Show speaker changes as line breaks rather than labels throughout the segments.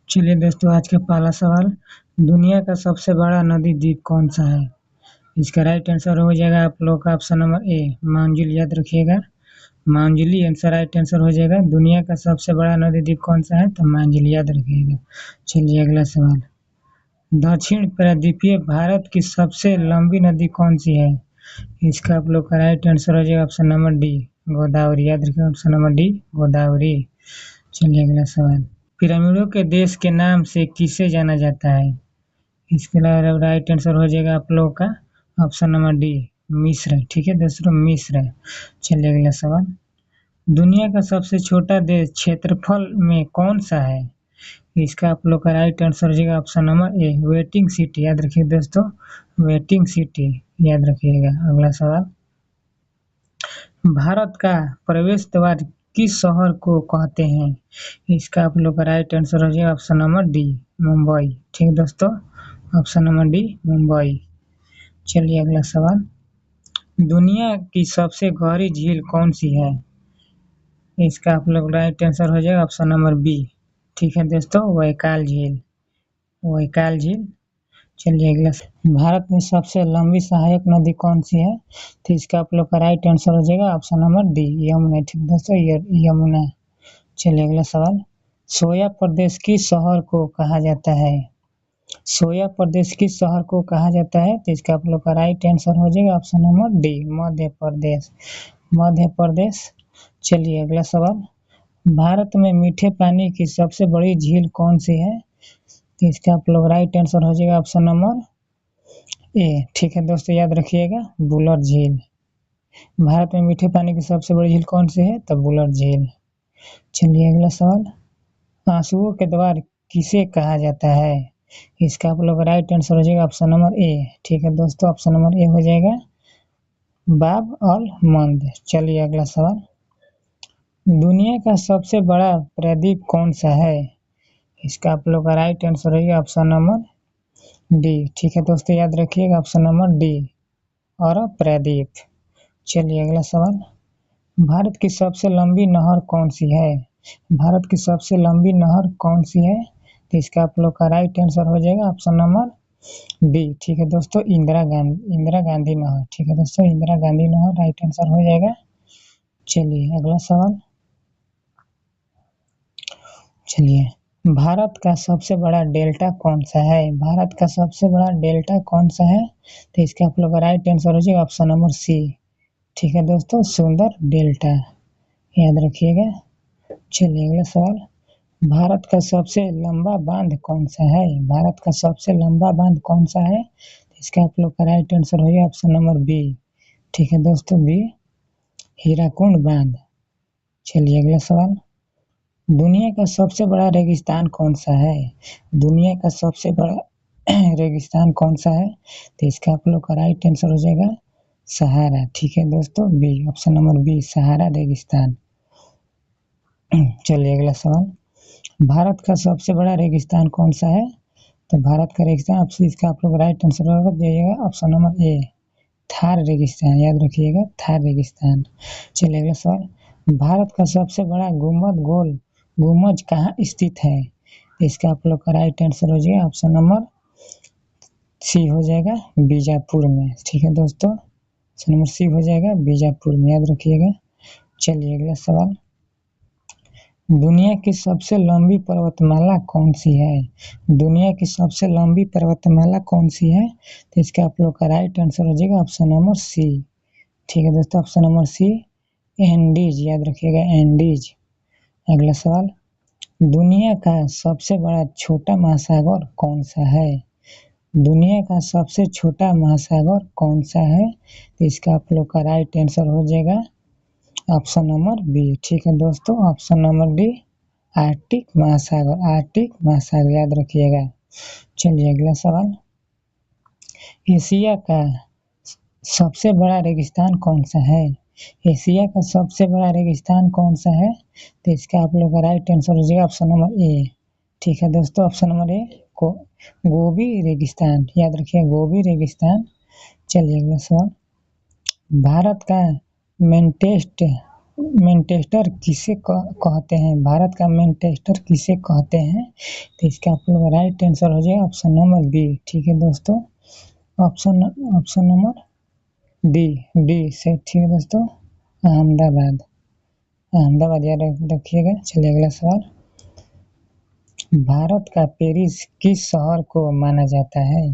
चलिए दोस्तों, आज का पहला सवाल, दुनिया का सबसे बड़ा नदी द्वीप कौन सा है? इसका राइट आंसर हो जाएगा आप लोग का ऑप्शन नंबर ए, मांजुली। याद रखिएगा, मांजुली आंसर राइट आंसर हो जाएगा। दुनिया का सबसे बड़ा नदी द्वीप कौन सा है? तो मांजुली। याद रखिएगा। चलिए अगला सवाल, दक्षिण प्रायद्वीपीय भारत की सबसे लंबी नदी कौन सी है? इसका आप लोग का राइट आंसर हो जाएगा ऑप्शन नंबर डी, गोदावरी। याद रखिएगा, ऑप्शन नंबर डी, गोदावरी। चलिए अगला सवाल, पिरामिडों के देश के नाम से किसे जाना जाता है? इसके अलावा राइट आंसर हो जाएगा आप लोगों का ऑप्शन नंबर डी, मिस्र। ठीक है दोस्तों, मिस्र। चलिए अगला सवाल, दुनिया का सबसे छोटा देश क्षेत्रफल में कौन सा है? इसका आप लोग का राइट आंसर हो जाएगा ऑप्शन नंबर ए, वेटिंग सिटी। याद रखिए दोस्तों, वेटिंग सिटी। याद रखिएगा। अगला सवाल, भारत का प्रवेश द्वार किस शहर को कहते हैं? इसका आप लोग का राइट आंसर हो जाएगा ऑप्शन नंबर डी, मुंबई। ठीक है दोस्तों, ऑप्शन नंबर डी, मुंबई। चलिए अगला सवाल, दुनिया की सबसे गहरी झील कौन सी है? इसका आप लोग राइट आंसर हो जाएगा ऑप्शन नंबर बी। ठीक है दोस्तों, वैकाल झील, वैकाल झील। चलिए अगला, भारत में सबसे लंबी सहायक नदी कौन सी है? तो इसका आप लोग का राइट आंसर हो जाएगा ऑप्शन नंबर डी, यमुना। ठीक दोस्तों, यमुना। चलिए अगला सवाल, सोया प्रदेश किस शहर को कहा जाता है? सोया प्रदेश किस शहर को कहा जाता है? तो इसका आप लोग का राइट आंसर हो जाएगा option number D, Madhya Pradesh, Madhya Pradesh. चलिए अगला सवाल, भारत में मीठे पानी की सबसे बड़ी झील कौन सी है? तो इसका आप लोग राइट आंसर हो जाएगा ऑप्शन नंबर ए। ठीक है दोस्तों, याद रखिएगा, बुलर झील। भारत में मीठे पानी की सबसे बड़ी झील कौन सी है? तो बुलर झील। चलिए अगला सवाल, आंसुओं के द्वार किसे कहा जाता है? इसका आप लोग राइट आंसर हो जाएगा ऑप्शन नंबर ए। ठीक है दोस्तों, ऑप्शन नंबर ए हो जाएगा, बाब और मंद। चलिए अगला सवाल, दुनिया का सबसे बड़ा प्रायद्वीप कौन सा है? इसका आप लोग का राइट आंसर है ऑप्शन नंबर डी। ठीक है दोस्तों, याद रखिएगा ऑप्शन नंबर डी, और प्रायद्वीप। चलिए अगला सवाल, भारत की सबसे लंबी नहर कौन सी है? भारत की सबसे लंबी नहर कौन सी है? तो इसका आप लोग का राइट आंसर हो जाएगा ऑप्शन नंबर डी। ठीक है दोस्तों, इंदिरा गांधी नहर। ठीक है दोस्तों, इंदिरा गांधी नहर राइट आंसर हो जाएगा। चलिए अगला सवाल, चलिए, भारत का सबसे बड़ा डेल्टा कौन सा है? भारत का सबसे बड़ा डेल्टा कौन सा है? तो इसका आप लोग का राइट आंसर हो जाएगा ऑप्शन नंबर सी। ठीक है दोस्तों, सुंदर डेल्टा। याद रखिएगा। चलिए अगला सवाल, भारत का सबसे लंबा बांध कौन सा है? भारत का सबसे लंबा बांध कौन सा है? इसका आप लोग का राइट आंसर हो जाएगा ऑप्शन नंबर बी। ठीक है दोस्तों, बी, हीराकुंड बांध। चलिए अगला सवाल, दुनिया का सबसे बड़ा रेगिस्तान कौन सा है? दुनिया का सबसे बड़ा रेगिस्तान कौन सा है? तो इसका आप लोग का राइट आंसर हो जाएगा सहारा। ठीक है दोस्तों, बी, ऑप्शन नंबर बी, सहारा रेगिस्तान। चलिए अगला सवाल, भारत का सबसे बड़ा रेगिस्तान कौन सा है? तो भारत का रेगिस्तान, इसका आप लोग राइट आंसर होगा जाइएगा ऑप्शन नंबर ए, थार रेगिस्तान। याद रखिएगा, थार रेगिस्तान। चलिए अगला सवाल, भारत का सबसे बड़ा गुंबद गोल गुंबज कहाँ स्थित है? इसका आप लोग का राइट आंसर हो जाएगा ऑप्शन नंबर सी हो जाएगा, बीजापुर में। ठीक है दोस्तों, ऑप्शन नंबर सी हो जाएगा, बीजापुर में। याद रखिएगा। चलिए अगला सवाल, दुनिया की सबसे लंबी पर्वतमाला कौन सी है? दुनिया की सबसे लंबी पर्वतमाला कौन सी है? तो इसका आप लोग का राइट आंसर हो जाएगा ऑप्शन नंबर सी। ठीक है दोस्तों, ऑप्शन नंबर सी, एंडीज। याद रखिएगा, एंडीज। अगला सवाल, दुनिया का सबसे बड़ा छोटा महासागर कौन सा है? दुनिया का सबसे छोटा महासागर कौन सा है? तो इसका आप लोग का राइट आंसर हो जाएगा ऑप्शन नंबर बी। ठीक है दोस्तों, ऑप्शन नंबर डी, आर्कटिक महासागर, आर्कटिक महासागर। याद रखिएगा। चलिए अगला सवाल, एशिया का सबसे बड़ा रेगिस्तान कौन सा है? एशिया का सबसे बड़ा रेगिस्तान कौन सा है? तो इसका आप लोग का राइट आंसर हो जाएगा ऑप्शन नंबर ए। ठीक है दोस्तों, ऑप्शन नंबर ए को गोबी रेगिस्तान। याद रखिए, गोबी रेगिस्तान। चलिए अगला सवाल, भारत का मैनचेस्टर किसे कहते हैं? भारत का मैनचेस्टर किसे कहते हैं? तो इसका आप लोग राइट आंसर हो जाएगा ऑप्शन नंबर बी। ठीक है दोस्तों, ऑप्शन ऑप्शन नंबर डी से। ठीक है दोस्तों, अहमदाबाद। अहमदाबाद याद रखिएगा। चलिए अगला सवाल। भारत का पेरिस किस शहर को माना जाता है?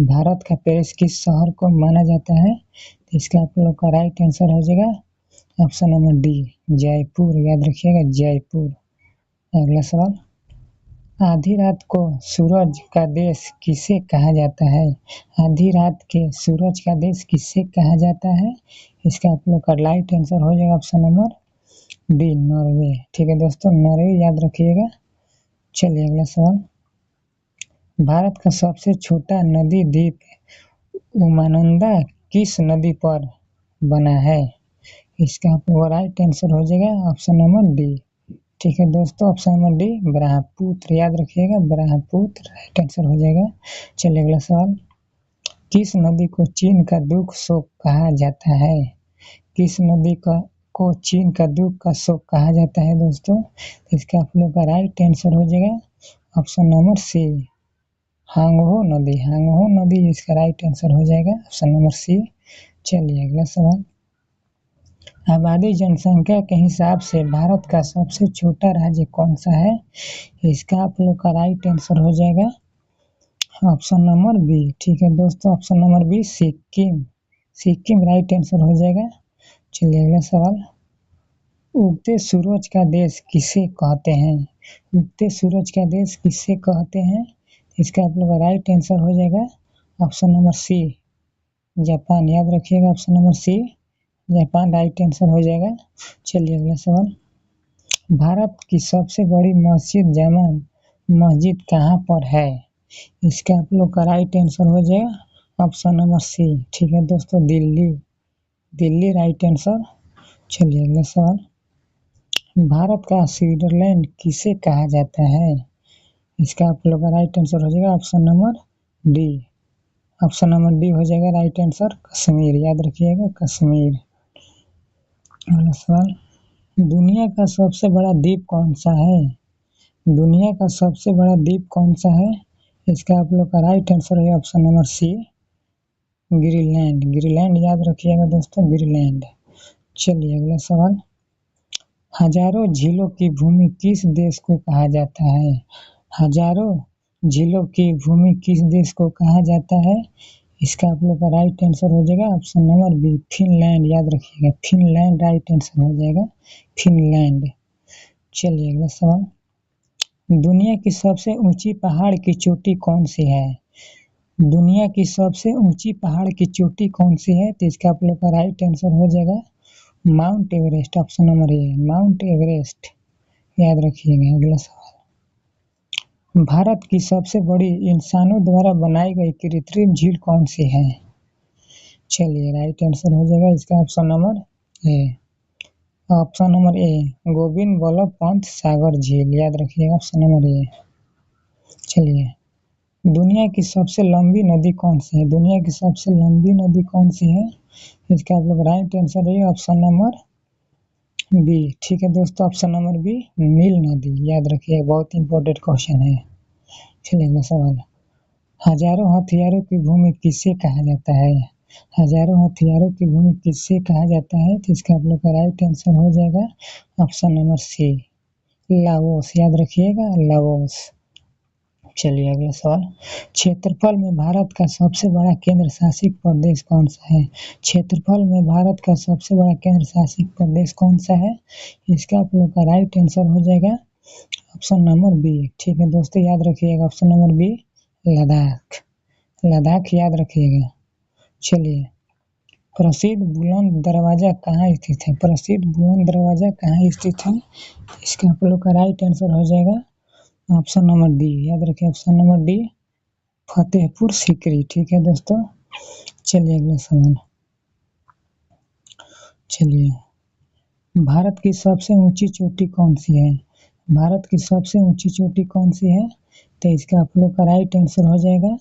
भारत का पेरिस किस शहर को माना जाता है? तो इसका आप लोग का राइट आंसर हो जाएगा ऑप्शन नंबर डी, जयपुर। याद रखिएगा, जयपुर। अगला सवाल। आधी रात को सूरज का देश किसे कहा जाता है? आधी रात के सूरज का देश किसे कहा जाता है? इसका आप लोग का राइट आंसर हो जाएगा ऑप्शन नंबर डी, नॉर्वे। ठीक है दोस्तों, नॉर्वे याद रखिएगा। चलिए अगला सवाल। भारत का सबसे छोटा नदी द्वीप उमानंदा किस नदी पर बना है? इसका आपको राइट आंसर हो जाएगा ऑप्शन नंबर डी। ठीक है दोस्तों, ऑप्शन नंबर डी, ब्रह्मपुत्र। याद रखिएगा, ब्रह्मपुत्र राइट आंसर हो जाएगा। चलिए अगला सवाल। किस नदी को चीन का दुख शोक कहा जाता है? किस नदी को चीन का दुख का शोक कहा जाता है दोस्तों? इसका आप लोग का राइट आंसर हो जाएगा ऑप्शन नंबर सी, हांगहो नदी। हांगहो नदी इसका राइट आंसर हो जाएगा ऑप्शन नंबर सी। चलिए अगला सवाल। आबादी जनसंख्या के हिसाब से भारत का सबसे छोटा राज्य कौन सा है? इसका आप लोग का राइट आंसर हो जाएगा ऑप्शन नंबर बी। ठीक है दोस्तों, option number B, Sikkim. Sikkim right answer हो जाएगा। चलिए अगला सवाल। उगते सूरज का देश किसे कहते हैं? उगते सूरज का देश किसे कहते हैं? इसका आप लोग का राइट आंसर हो जाएगा ऑप्शन नंबर सी, जापान। याद रखिएगा, option number C, Japan right answer हो जाएगा। चलिए अगला सवाल। भारत की सबसे बड़ी मस्जिद जामा मस्जिद कहाँ पर है? इसका आप लोग का राइट आंसर हो जाएगा ऑप्शन नंबर सी। ठीक है दोस्तों, दिल्ली। Delhi right answer. चलिए अगला सवाल। भारत का स्विट्जरलैंड किसे कहा जाता है? इसका आप लोग का राइट आंसर हो जाएगा option number D. Option number D हो जाएगा राइट आंसर, कश्मीर। याद रखिएगा, कश्मीर। अगला सवाल। दुनिया का सबसे बड़ा द्वीप कौन सा है? दुनिया का सबसे बड़ा द्वीप कौन सा है? इसका आप लोग का राइट आंसर है option number C, Greenland. Greenland याद रखिएगा दोस्तों, ग्रीनलैंड। चलिए अगला सवाल। हजारों झीलों की भूमि किस देश को कहा जाता है? हजारों झीलों की भूमि किस देश को कहा जाता है? इसका आप लोग का राइट आंसर हो जाएगा ऑप्शन नंबर बी, फिनलैंड। याद रखिएगा, फिनलैंड राइट आंसर हो जाएगा, फिनलैंड। चलिए अगला सवाल। दुनिया की सबसे ऊंची पहाड़ की चोटी कौन सी है? दुनिया की सबसे ऊंची पहाड़ की चोटी कौन सी है? तो इसका आप लोग का राइट आंसर हो जाएगा माउंट एवरेस्ट। ऑप्शन नंबर ए, माउंट एवरेस्ट। याद रखिएगा। अगला सवाल। भारत की सबसे बड़ी इंसानों द्वारा बनाई गई कृत्रिम झील कौन सी है? चलिए राइट आंसर हो जाएगा इसका option number A. Option number A, Govind Ballabh Pant Sagar झील। याद रखिएगा, ऑप्शन नंबर ए। चलिए, दुनिया की सबसे लंबी नदी कौन सी है? दुनिया की सबसे लंबी नदी कौन सी है? इसका आप लोग राइट आंसर है ऑप्शन नंबर बी। ठीक है दोस्तों, ऑप्शन नंबर बी, नील नदी। याद रखिए, बहुत इंपॉर्टेंट क्वेश्चन है। चलिए अगला सवाल। हजारों हथियारों की भूमि किसे कहा जाता है? हजारों हथियारों की भूमि किसे कहा जाता है? तो इसका आप लोग का राइट आंसर हो जाएगा ऑप्शन नंबर सी, लाओस। याद रखिएगा, लाओस। चलिए अगला सवाल। क्षेत्रफल में भारत का सबसे बड़ा केंद्र शासित प्रदेश कौन सा है? क्षेत्रफल में भारत का सबसे बड़ा केंद्र शासित प्रदेश कौन सा है? इसका आप लोग का राइट आंसर हो जाएगा ऑप्शन नंबर बी। ठीक है दोस्तों, याद रखिएगा, option number B, Ladakh. Ladakh याद रखिएगा। चलिए, प्रसिद्ध बुलंद दरवाजा कहाँ स्थित है? प्रसिद्ध बुलंद दरवाजा कहाँ स्थित है? इसका आप लोग का राइट आंसर हो जाएगा ऑप्शन नंबर डी। याद रखिए, option number D, Fatehpur Sikri. ठीक है दोस्तों। चलिए अगला सवाल। चलिए, भारत की सबसे ऊंची चोटी कौन सी है? भारत की सबसे ऊंची चोटी कौन सी है? तो इसका आप लोग का राइट आंसर हो जाएगा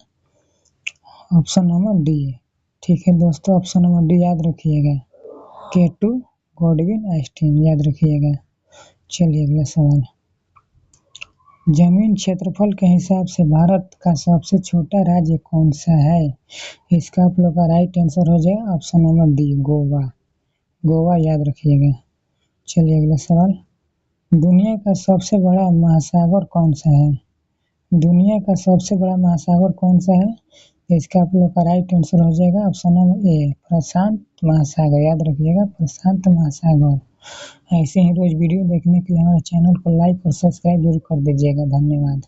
ऑप्शन नंबर डी। ठीक है दोस्तों, ऑप्शन नंबर डी याद रखिएगा, K2 गॉडविन आइंस्टीन, याद रखिएगा। चलिए अगला सवाल। जमीन क्षेत्रफल के हिसाब से भारत का सबसे छोटा राज्य कौन सा है? इसका आप लोग का राइट आंसर हो जाएगा option number D, Goa. Goa याद रखिएगा। चलिए अगला सवाल। दुनिया का सबसे बड़ा महासागर कौन सा है? दुनिया का सबसे बड़ा महासागर कौन सा है? इसका आप लोग का राइट आंसर हो जाएगा ऑप्शन नंबर ए, प्रशांत महासागर। याद रखिएगा, प्रशांत महासागर। ऐसे ही रोज वीडियो देखने के लिए हमारे चैनल को लाइक और सब्सक्राइब जरूर कर दीजिएगा। धन्यवाद।